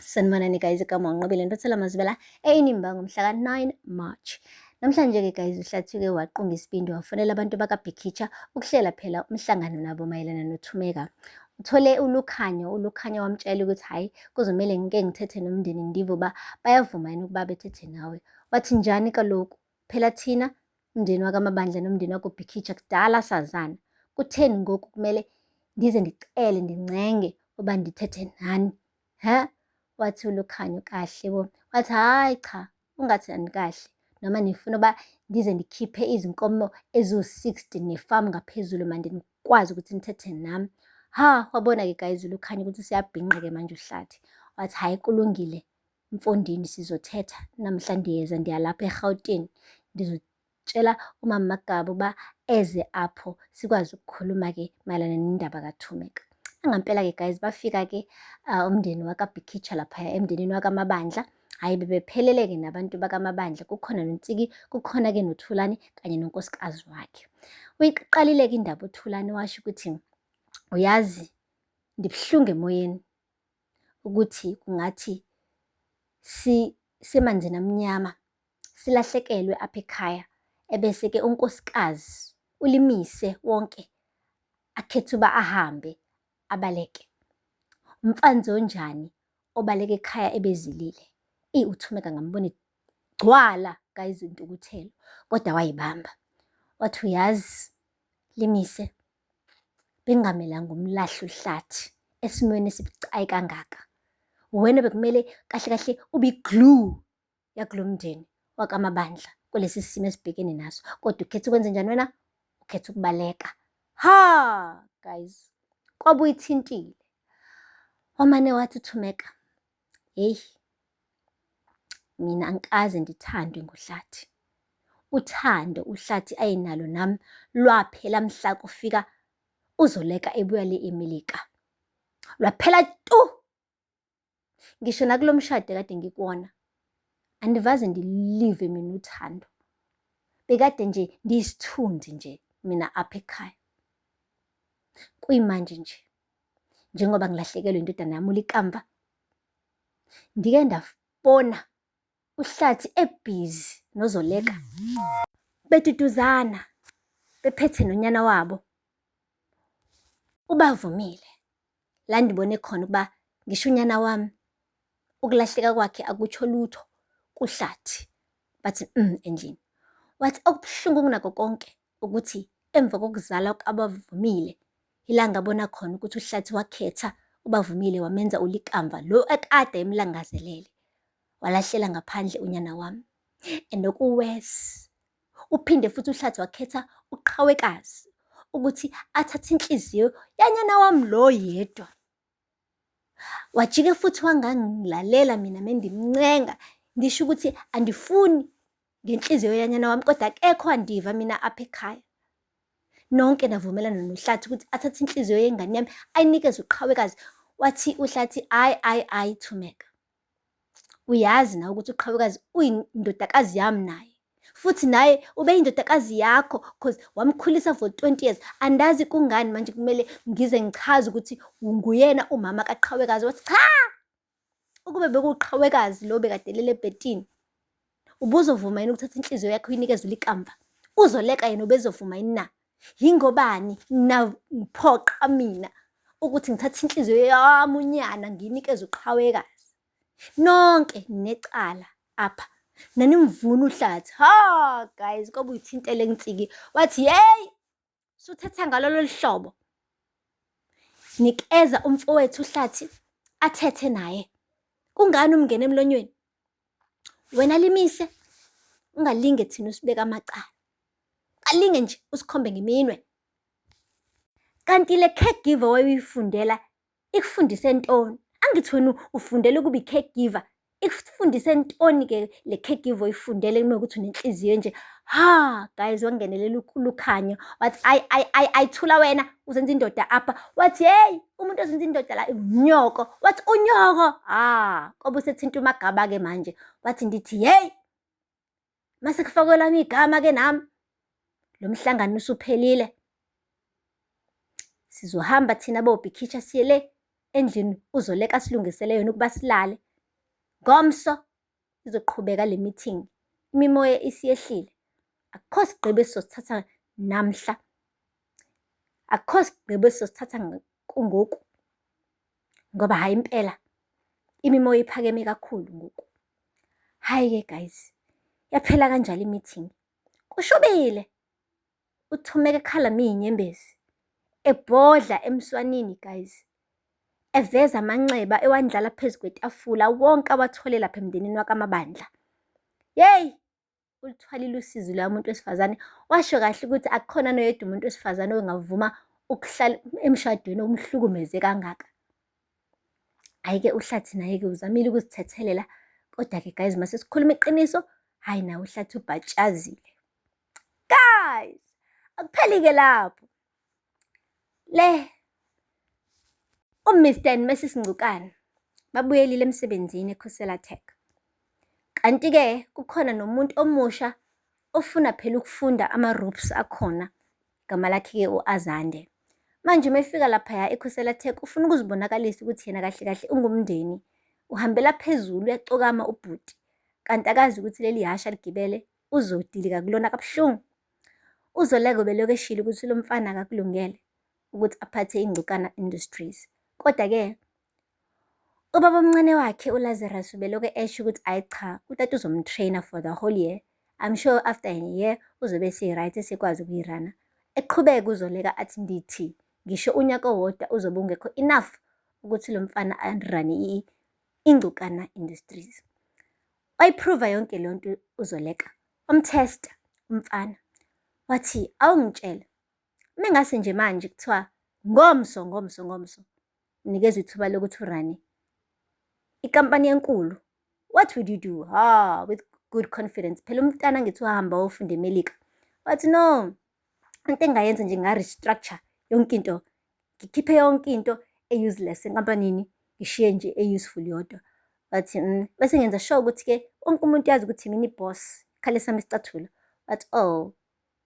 Sanibonani guys, igama uNqobile Ntothela Mazibela eNimba ngomhla ka-9 March. Namhlanje-ke guys, uHlathi-ke waqunga isibindi wafonela abantu bakaBhikitsha ukuhlela phela umhlangano nabo mayelana noThumeka. Uthole uLukhanya wamtshela ukuthi hhayi kuzomele ngike ngithethe nomndeni Ndivo bayavuma yini ukuba bethethe nawe. Wathi njani kaloku, phela thina umndeni wakaMabandla nomndeni wakoBhikitsha kudala sazana. Kutheni ngoku kumele ndize ndicele ndincenge uba ndithethe nani? Wathi uLukhanya kahle bo, wathi hhayi cha, ungathi anikahle noma nifuna uba ndize ndikhiphe izinkomo eziwu-60 nefamu ngaphezulu mande nikwazi ukuthi nithethe nami. Wabona-ke guys uLukhanya ukuthi siyabhinqa-ke manje uHlathi. Wathi hhayi kulungile mfondini, sizothetha namhla ndiyalapha eGauteng, ndizotshela umama Magaba uba eze apho sikwazi ukukhuluma-ke mayelana nendaba kaThumeka. Ngampela-ke guys, bafika-ke umndeni wakaBhikitsha laphaya emndenini wakaMabandla. Hhayi bebephelele-ke nabantu bakaMabandla, kukhona noNtsiki, kukhona-ke noThulani kanye nonkosikazi wakhe. Uyiqalile-ke indaba uThulani washo ukuthi, uyazi ndibuhlungu emoyeni ukuthi kungathi semanzini amnyama silahlekelwe apha ekhaya, ebese-ke unkosikazi ulimise wonke akhethe uba ahambe abaleke. Umfanzi onjani obaleka ekhaya ebezilile? uThumeka ngambona gcwala guys intukuthelo, kodwa wayibamba. Wathi uyazi Limise, bengamelanga umlahle uHlathi esimweni esibucayi kangaka. Wena bekumele kahle kahle ube i-glue yakulo mndeni wakaMabandla kulesi simo esibhekene naso, kodwa ukhetha ukwenza njani wena? Ukhetha ukubaleka. Guys, kwabe uyithintile. Wamane wathi uThumeka, heyi mina angikaze ndithandwe nguHlathi. Uthando uHlathi ayinalo nami lwaphela mhla kufika uZoleka ebuya le eMelika, lwaphela tu. Ngisho nakulo mshado kade ngikuwona andivaze ndilive mina uthando, bekade nje ndiyisithunzi nje mina apha ekhaya. Kuyimanje nje njengoba ngilahlekelwe indodana yami uLikamva, ndike ndabona uHlathi ebhizi noZoleka betutuzana bephethe nonyana wabo. Ubavumile la ndibone khona ukuba ngisho unyana wami ukulahleka kwakhe akutsho lutho kuHlathi. Bathi endlini. Wathi okubuhlungu kunakho konke ukuthi emva kokuzala abavumile ila ngabona khona ukuthi uHlathi wakhetha ubavumile wamenza uLikamva lo ekade emlangazelele, walahlela ngaphandle unyana wami. And okuwesi, uphinde futhi uHlathi wakhetha uQhawekazi ukuthi athathe inhliziyo yanyana wami lo yedwa. Wajike futhi wangangilalela mina mendimncenga ngisho ukuthi andifuni ngenhliziyo yanyana wami, kodwa akekho wandiva mina apha ekhaya. Nonke navumelana noHlathi ukuthi athathe inhliziyo yengane yami ayinikeze uQhawekazi. Wathi uHlathi ayi Thumeka, uyazi nawe ukuthi uQhawekazi uyindodakazi yami naye, futhi naye ube yindodakazi yakho because wamkhulisa for 20 years. Andazi kungani manje kumele ngize ngichaze ukuthi nguyena umama kaQhawekazi. Wathi cha, ukube bekuwuQhawekazi lo bekadelele ebhetini, ubuzovuma yini ukuthatha inhliziyo yakho uyinikeze uLikamva? UZoleka yena ubezovuma yini na? Yingobani naphoqa mina ukuthi ngithathe inhliziyo yami unyana ngiyinikeze uQhawekazi? Nonke necala apha nanimvuna uHlathi. Guys, kwabe uyithintele eNtsiki. Wathi yeyi, suthetha ngalolu hlobo, nikeza umfowethu uHlathi athethe naye. Kungani umngene emlonyweni? Wena Limise, ungalinge thina usibeka amacala, ungalinge nje usikhombe ngeminwe. Kanti le caregiver wayuyifundela ikufundise ntoni? Angithi wena ufundele ukuba i-caregiver, ikufundise ntoni-ke le caregiver oyifundele uma ukuthi unenhliziyo nje? Guys, wangenelela uLukhanya wathi ayithula wena uzenza indoda apha. Wathi heyi, umuntu ozenza indoda la unyoko. Wathi unyoko? Kwabe usethinta uMagaba-ke manje. Wathi ndithi heyi, mase kufakwe lami igama-ke nami, lo mhlangano usuphelile. Sizohamba thina boBhikitsha siye le endlini uZoleka silungisele yona ukuba silale. Ngomso izoqhubeka le meeting, imimoya isiyehlile. Akukho sigqibo esizosithatha namhla, akukho sigqibo esizosithatha kungoku, ngoba hhayi impela imimoya iphakeme kakhulu ngoku. Hhayi-ke guys, yaphela kanjalo i-meeting. Kushubile uThumeka ekhala iy'nyembezi, ebhodla emswanini guys, eveza amanxeba ewandlala phezu kwetafula wonke awathole lapha emndenini wakaMabandla. Yeyi, uluthwalile usizi loya muntu wesifazane. Washo kahle ukuthi akukhona noyedwa umuntu wesifazane ongavuma ukuhlala emshadweni omhlukumeze kangaka. Hhayi-ke uHlathi naye-ke uzamile ukuzithethelela, kodwa-ke guys mase sikhuluma iqiniso, hhayi nawe uHlathi ubhatshazile. Guys, akupheli-ke lapho. uMr and Mrs Ngcukane babuyelile emsebenzini eKhosela Tech. Kanti-ke kukhona nomuntu omusha ofuna phela ukufunda ama-ropes akhona, igama lakhe-ke u-Azande. Manje uma efika laphaya eKhosela Tech ufuna ukuzibonakalisa ukuthi yena kahle kahle ungumndeni, uhambela phezulu uyacokama ubhuti, kanti akazi ukuthi leli hasha ligibele uzodilika kulona kabuhlungu. UZoleka ubelokhu eshilo ukuthi lo mfana akakulungele ukuthi aphathe iNgcukana Industries. Kodwa-ke ubaba omncane wakhe uLazarus ubelokhu esho ukuthi ayi cha, utata uzomtrainer for the whole year. I'm sure after a year uzobe esi-right esekwazi ukuyirana. Eqhubeka uZoleka athi ndithi ngisho unyaka owodwa uzobe ungekho enough ukuthi lo mfana arane iNgcukana Industries. Wayiphruva yonke leyo nto uZoleka, wamthesta umfana. Wathi awungitshela, mengase nje manje kuthiwa ngomso nikezwe ithuba lokuthi urane ikampani enkulu, what would you do? With good confidence. Phela umntana ngithi uhamba wofunda eMelika. Wathi no, into engayenza nje nga-restructure yonke into, ngikhiphe yonke into e-useless enkampanini, ngishiye nje e-useful yodwa. Wathi bese ngenza sure ukuthi-ke wonke umuntu yazi ukuthi mina i-boss, khale sami isicathulo. Wathi oh,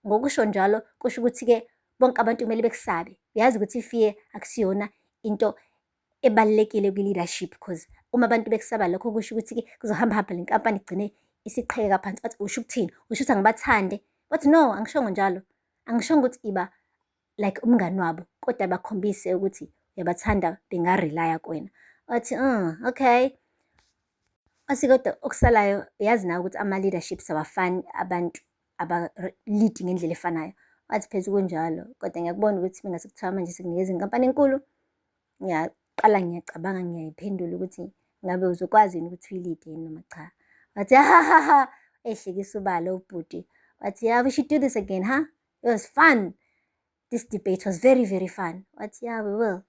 ngokusho njalo kusho ukuthi-ke bonke abantu kumele bekusabe. Uyazi ukuthi i-fear akusiyona into ebalulekile kwi-leadership, because uma abantu bekusaba lokho kusho ukuthi-ke kuzohamba le nkampani igcine isiqheka phansi. Wathi usho ukuthini? Usho ukuthi angibathande? Wathi no, angishongo njalo, angishongo ukuthi iba like umngani wabo, kodwa bakhombise ukuthi uyabathanda, bengarelaya kuwena. Wathi okay. Wathi kodwa okusalayo uyazi nawe ukuthi ama-leaderships abafani abantu aba-lead ngendlela efanayo. Wathi phezu kunjalo, kodwa ngiyakubona ukuthi mina sekuthiwa manje sekunikeza inkampani enkulu, ngiyaqala ngiyacabanga, ngiyayiphendula ukuthi ngabe uzokwazi yini ukuthi uyilide yini noma cha. Wathi hahaha, ehlekisa ubala ubhuti. Wathi yeah, we should do this again, huh? It was fun. This debate was very, very fun. Wathi yeah, we will.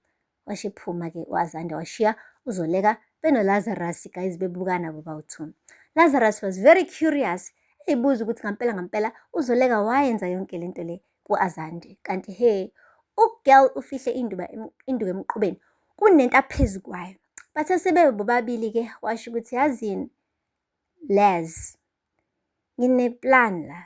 Washiphuma-ke uAzanda washiya uZoleka benoLazarus guys bebukana bobawu-2. Lazarus was very curious, eyibuza ukuthi ngampela uZoleka wayenza yonke lento le ku-Azande. Kanti he, ugirl ufihle induku emqubeni, kunento aphezu kwayo. Bathe sebebe bobabili-ke washo ukuthi yazini Laz, ngine-plan la.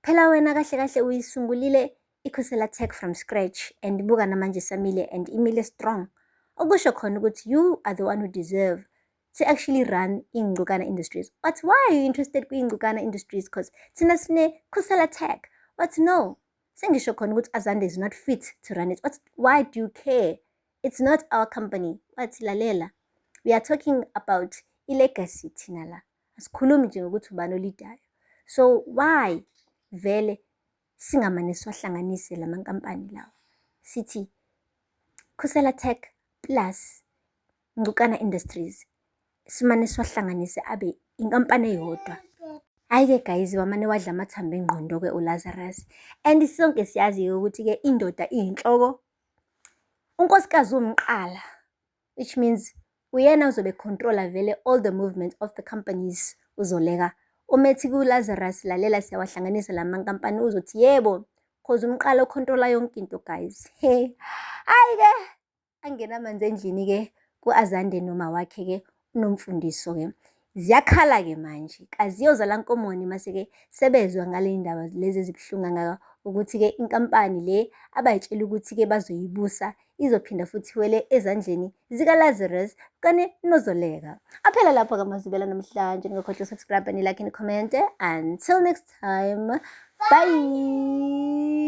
Phela wena kahle kahle uyisungulile iKhosela Tech from scratch and buka namanje samile and imile strong. Okusho khona ukuthi you are the one who deserve to actually run iNgcukana Industries. But why are you interested kwi-Ngcukana Industries? Because thina sine-Khosela Tech. But no, sengisho khona ukuthi Azande is not fit to run it. Why do you care? It's not our company. Wathi lalela, we are talking about i-legacy thina la. Asikhulumi nje ngokuthi ubani olidayo. So why vele singamane siwahlanganise lamankampani lawa, sithi Khosela Tech plus Ngcukana Industries, simane siwahlanganise abe inkampani eyodwa. Hhayi-ke guys, wamane wadla amathambo engqondo-ke uLazarus. And sonke siyazi-ke ukuthi-ke indoda iyinhloko, unkosikazi umqala, which means uyena uzobe controller vele all the movement of the companies uZoleka. Umethi kuLazarus lalela siyawahlanganisa lamankampani uzothi yebo, cause umqala ucontrola yonke into guys. Hayi-ke angenamanzi endlini-ke ku-Azande noma wakhe-ke uNomfundiso-ke. Ziyakhala-ke manje, kaziyoza la Nkomoni mase-ke sebezwa ngale ndaba lezi ezibuhlungu kangaka ukuthi-ke inkampani le abayitshela ukuthi-ke bazoyibusa izophinda futhi iwele ezandleni zikaLazarus kanye noZoleka. Aphela lapho-ke amazwibela namhlanje. Ningakhohlwa subscribe, ni-like, ni-comment. Until next time, bye.